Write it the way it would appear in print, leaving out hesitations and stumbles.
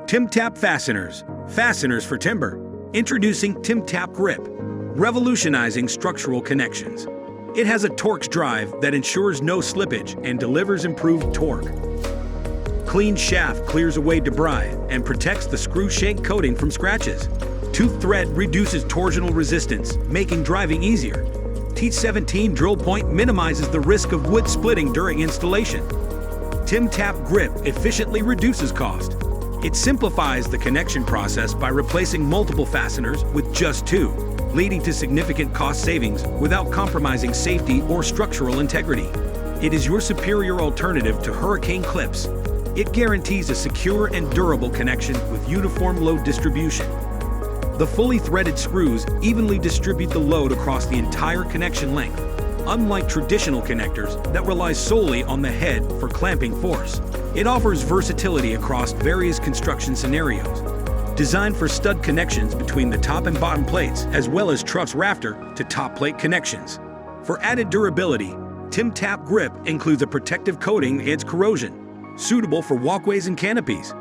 TIMTAPP Fasteners. Fasteners for timber. Introducing TIMTAPP Grip, revolutionizing structural connections. It has a Torx drive that ensures no slippage and delivers improved torque. Clean shaft clears away debris and protects the screw shank coating from scratches. Tooth thread reduces torsional resistance, making driving easier. T17 drill point minimizes the risk of wood splitting during installation. TIMTAPP Grip efficiently reduces cost. It simplifies the connection process by replacing multiple fasteners with just two, leading to significant cost savings without compromising safety or structural integrity. It is your superior alternative to hurricane clips. It guarantees a secure and durable connection with uniform load distribution. The fully threaded screws evenly distribute the load across the entire connection length, unlike traditional connectors that rely solely on the head for clamping force. It offers versatility across various construction scenarios. Designed for stud connections between the top and bottom plates, as well as truss rafter to top plate connections. For added durability, TIMTAPP Grip includes a protective coating against corrosion, suitable for walkways and canopies.